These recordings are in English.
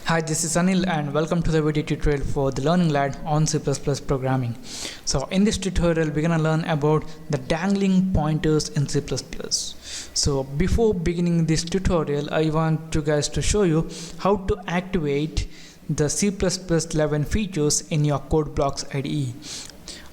Hi, this is Anil and welcome to the video tutorial for the Learning Lad on C++ programming. So in this tutorial we're gonna learn about the dangling pointers in C++. So before beginning this tutorial, I want you guys to show you how to activate the C++11 features in your code blocks IDE.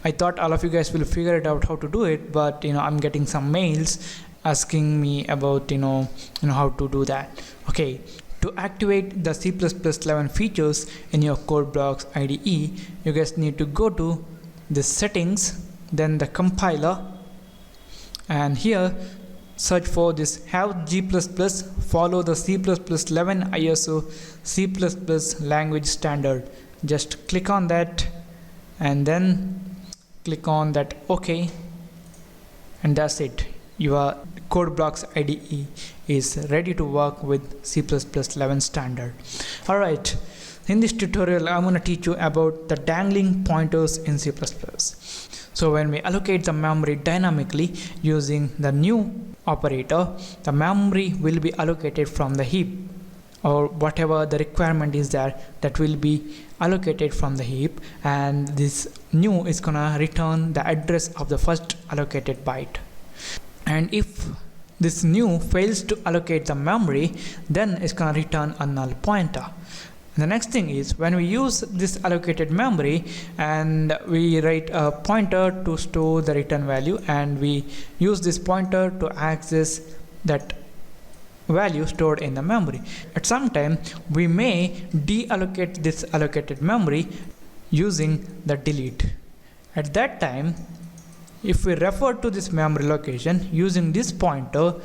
I thought all of you guys will figure it out how to do it, but I'm getting some mails asking me about how to do that. Okay. To activate the C++11 features in your code blocks IDE, you guys need to go to the settings, then the compiler, and here search for this have G++ follow the C++11 ISO C++ language standard. Just click on that and then click on that OK, and that's it. Your code blocks IDE is ready to work with C++11 standard. Alright, in this tutorial I'm going to teach you about the dangling pointers in C++. So when we allocate the memory dynamically using the new operator, the memory will be allocated from the heap, or whatever the requirement is there, that will be allocated from the heap, and this new is gonna return the address of the first allocated byte. And if this new fails to allocate the memory, then it's gonna return a null pointer. And the next thing is, when we use this allocated memory and we write a pointer to store the return value, and we use this pointer to access that value stored in the memory. At some time we may deallocate this allocated memory using the delete. At that time, if we refer to this memory location using this pointer,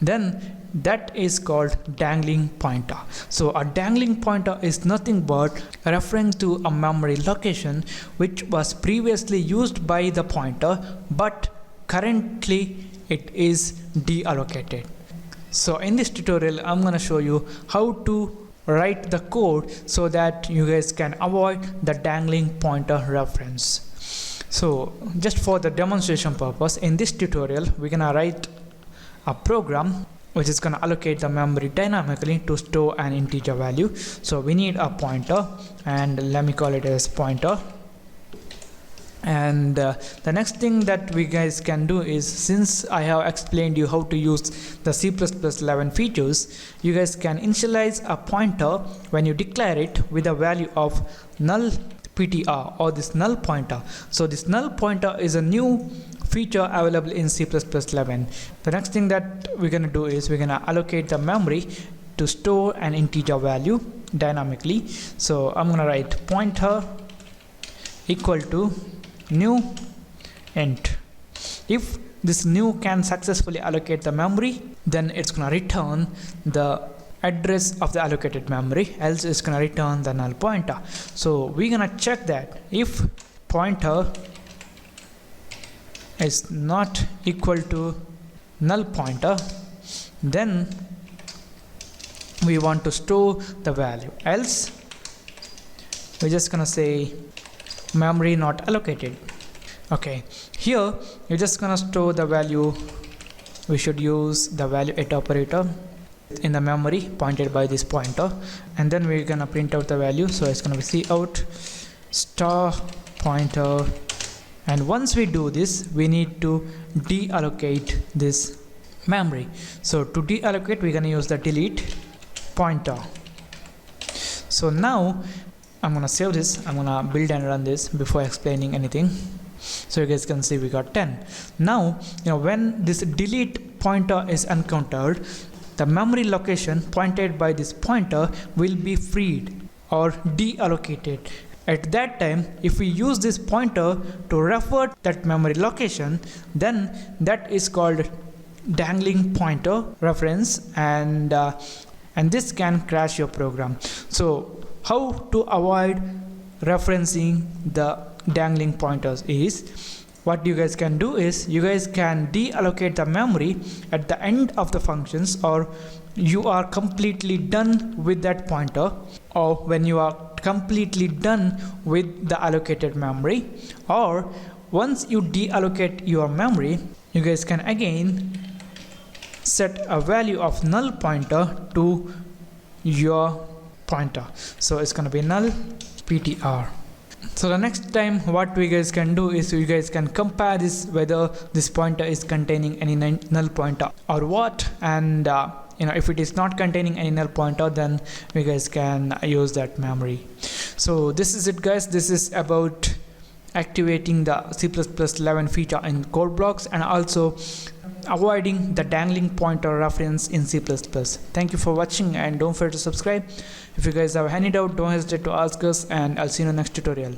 then that is called dangling pointer. So a dangling pointer is nothing but referring to a memory location which was previously used by the pointer, but currently it is deallocated. So in this tutorial I'm going to show you how to write the code so that you guys can avoid the dangling pointer reference. So just for the demonstration purpose, in this tutorial we're gonna write a program which is gonna allocate the memory dynamically to store an integer value. So we need a pointer, and let me call it as pointer. And the next thing that we guys can do is, since I have explained you how to use the C++11 features, you guys can initialize a pointer when you declare it with a value of null PTR, or this null pointer. So this null pointer is a new feature available in C++11. The next thing that we're going to do is we're going to allocate the memory to store an integer value dynamically. So I'm going to write pointer equal to new int. If this new can successfully allocate the memory, then it's going to return the address of the allocated memory, else it's gonna return the null pointer. So we're gonna check that if pointer is not equal to null pointer, then we want to store the value, else we're just gonna say memory not allocated. Okay, here you're just gonna store the value. We should use the value at operator in the memory pointed by this pointer, and then we're gonna print out the value. So it's gonna be cout star pointer, and once we do this we need to deallocate this memory. So to deallocate we're gonna use the delete pointer. So now I'm gonna save this, I'm gonna build and run this before explaining anything. So you guys can see we got 10. Now when this delete pointer is encountered, the memory location pointed by this pointer will be freed or deallocated. At that time, if we use this pointer to refer that memory location, then that is called dangling pointer reference, and this can crash your program. So how to avoid referencing the dangling pointers is, what you guys can do is you guys can deallocate the memory at the end of the functions, or you are completely done with that pointer, or when you are completely done with the allocated memory, or once you deallocate your memory, you guys can again set a value of null pointer to your pointer. So it's going to be null ptr. So the next time what we guys can do is you guys can compare this whether this pointer is containing any null pointer or what, and if it is not containing any null pointer, then we guys can use that memory. So this is it guys. This is about activating the C++11 feature in code blocks and also avoiding the dangling pointer reference in C++. Thank you for watching and don't forget to subscribe. If you guys have any doubt, don't hesitate to ask us, and I'll see you in the next tutorial.